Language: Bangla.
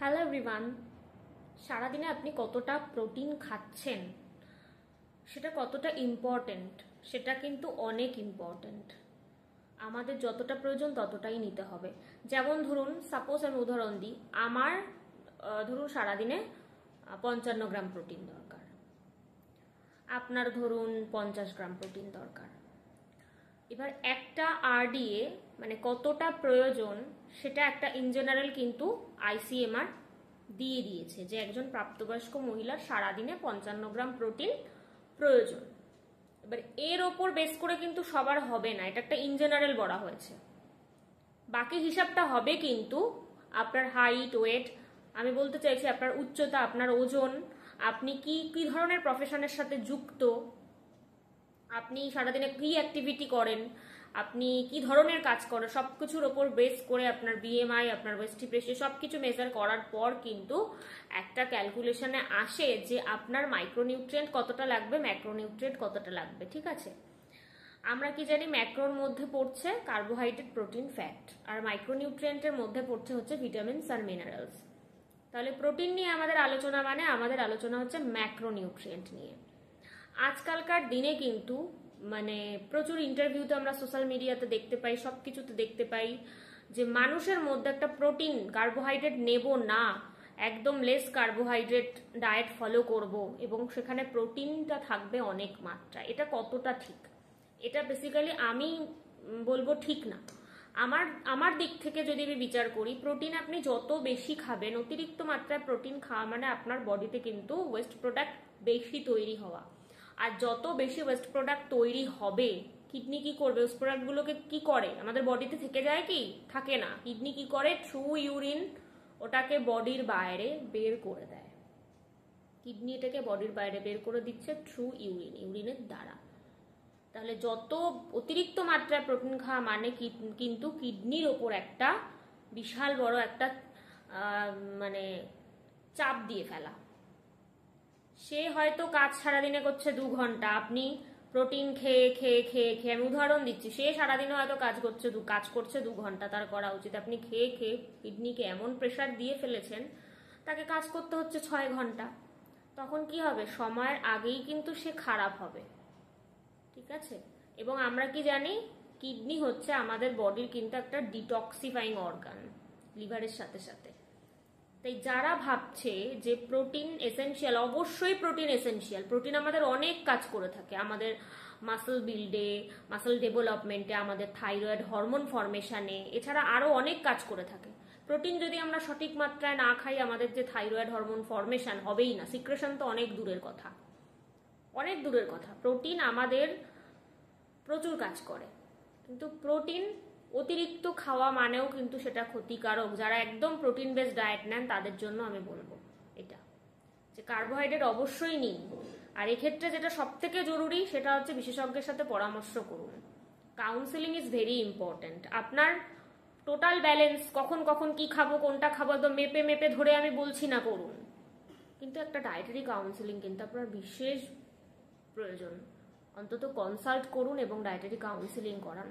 Hello everyone. সারাদিনে আপনি কতটা প্রোটিন খাচ্ছেন সেটা কতটা ইম্পর্টেন্ট, সেটা কিন্তু অনেক ইম্পর্টেন্ট। আমাদের যতটা প্রয়োজন ততটাই নিতে হবে। যেমন ধরুন, সাপোজ আমি উদাহরণ দিই, আমার ধরুন সারাদিনে 55 গ্রাম প্রোটিন দরকার, আপনার ধরুন 50 গ্রাম প্রোটিন দরকার। এবার একটা আরডিএ মানে কতটা প্রয়োজন সেটা একটা ইন জেনারেল কিন্তু আইসিএমআর দিয়ে দিয়েছে যে একজন প্রাপ্তবয়স্ক মহিলার সারাদিনে 55 গ্রাম প্রোটিন প্রয়োজন। এবার এর ওপর বেস করে কিন্তু সবার হবে না, এটা একটা ইন জেনারেল বলা হয়েছে। বাকি হিসাবটা হবে কিন্তু আপনার হাইট, ওয়েট, আমি বলতে চাইছি আপনার উচ্চতা, আপনার ওজন, আপনি কি কি ধরনের প্রফেশনের সাথে যুক্ত, আপনি সারাদিনে কি অ্যাক্টিভিটি করেন, আপনি কি ধরনের কাজ করেন, সবকিছুর ওপর বেস করে আপনার বিএমআই, আপনার ওয়েস্ট রেশিও সবকিছু মেজার করার পর কিন্তু একটা ক্যালকুলেশনে আসে যে আপনার মাইক্রোনিউট্রিয়েন্ট কতটা লাগবে, ম্যাক্রোনিউট্রিয়েন্ট কতটা লাগবে। ঠিক আছে, আমরা কি জানি ম্যাক্রোর মধ্যে পড়ছে কার্বোহাইড্রেট, প্রোটিন, ফ্যাট, আর মাইক্রোনিউট্রিয়েন্টের মধ্যে পড়ছে হচ্ছে ভিটামিনস আর মিনারেলস। তাহলে প্রোটিন নিয়ে আমাদের আলোচনা মানে আমাদের আলোচনা হচ্ছে ম্যাক্রোনিউট্রিয়েন্ট নিয়ে। আজকালকার দিনে কিন্তু মানে প্রচুর ইন্টারভিউতে আমরা সোশ্যাল মিডিয়াতে দেখতে পাই, সব কিছুতে দেখতে পাই যে মানুষের মধ্যে একটা প্রোটিন, কার্বোহাইড্রেট নেব না, একদম লেস কার্বোহাইড্রেট ডায়েট ফলো করব এবং সেখানে প্রোটিনটা থাকবে অনেক মাত্রা। এটা কতটা ঠিক? এটা বেসিক্যালি আমি বলবো ঠিক না। আমার দিক থেকে যদি আমি বিচার করি, প্রোটিন আপনি যত বেশি খাবেন, অতিরিক্ত মাত্রায় প্রোটিন খাওয়া মানে আপনার বডিতে কিন্তু ওয়েস্ট প্রোডাক্ট বেশি তৈরি হওয়া। আর যত বেশি ওয়েস্ট প্রোডাক্ট তৈরি হবে, কিডনি কি করবে? ওয়েস্ট প্রোডাক্টগুলোকে কি করে? আমাদের বডিতে থেকে যায় কি? থাকে না। কিডনি কি করে? থ্রু ইউরিন ওটাকে বডির বাইরে বের করে দেয়। কিডনি এটাকে বডির বাইরে বের করে দিচ্ছে থ্রু ইউরিনের দ্বারা। তাহলে যত অতিরিক্ত মাত্রায় প্রোটিন খাওয়া মানে কিন্তু কিডনির ওপর একটা বিশাল বড় একটা মানে চাপ দিয়ে ফেলা। সে হয়তো কাজ সারাদিনে করছে 2 ঘন্টা, আপনি প্রোটিন খেয়ে খেয়ে খেয়ে খেয়ে, আমি উদাহরণ দিচ্ছি, সে সারাদিনে হয়তো কাজ করছে 2 ঘন্টা, তার করা উচিত। আপনি খেয়ে খেয়ে কিডনিকে এমন প্রেশার দিয়ে ফেলেছেন, তাকে কাজ করতে হচ্ছে 6 ঘন্টা। তখন কি হবে? সময়ের আগেই কিন্তু সে খারাপ হবে। ঠিক আছে, এবং আমরা কি জানি, কিডনি হচ্ছে আমাদের বডির কিন্তু একটা ডিটক্সিফাইং অর্গান লিভারের সাথে সাথে। তাই যারা ভাবছে যে প্রোটিন এসেনশিয়াল, অবশ্যই প্রোটিন এসেনশিয়াল। প্রোটিন আমাদের অনেক কাজ করে থাকে, আমাদের মাসল বিল্ডে, মাসল ডেভেলপমেন্টে, আমাদের থাইরয়েড হরমোন ফর্মেশনে, এছাড়া আরো অনেক কাজ করে থাকে। প্রোটিন যদি আমরা সঠিক মাত্রায় না খাই, আমাদের যে থাইরয়েড হরমোন ফর্মেশন হবেই না, সিক্রেশন তো অনেক দূরের কথা, অনেক দূরের কথা। প্রোটিন আমাদের প্রচুর কাজ করে, কিন্তু প্রোটিন অতিরিক্ত খাওয়া মানেও কিন্তু সেটা ক্ষতিকারক। যারা একদম প্রোটিন বেসড ডায়েট নেন তাদের জন্য আমি বলবো এটা, যে কার্বোহাইড্রেট অবশ্যই নিন। আর এক্ষেত্রে যেটা সব থেকে জরুরি সেটা হচ্ছে বিশেষজ্ঞের সাথে পরামর্শ করুন। Counselling is very important. আপনার টোটাল ব্যালেন্স, কখন কখন কি খাবো, কোনটা খাবো, একদম মেপে মেপে ধরে আমি বলছি না করুন, কিন্তু একটা ডায়েটারি কাউন্সেলিং কিন্তু আপনার বিশেষ প্রয়োজন। অন্তত কনসাল্ট করুন এবং ডায়েটারি কাউন্সেলিং করান।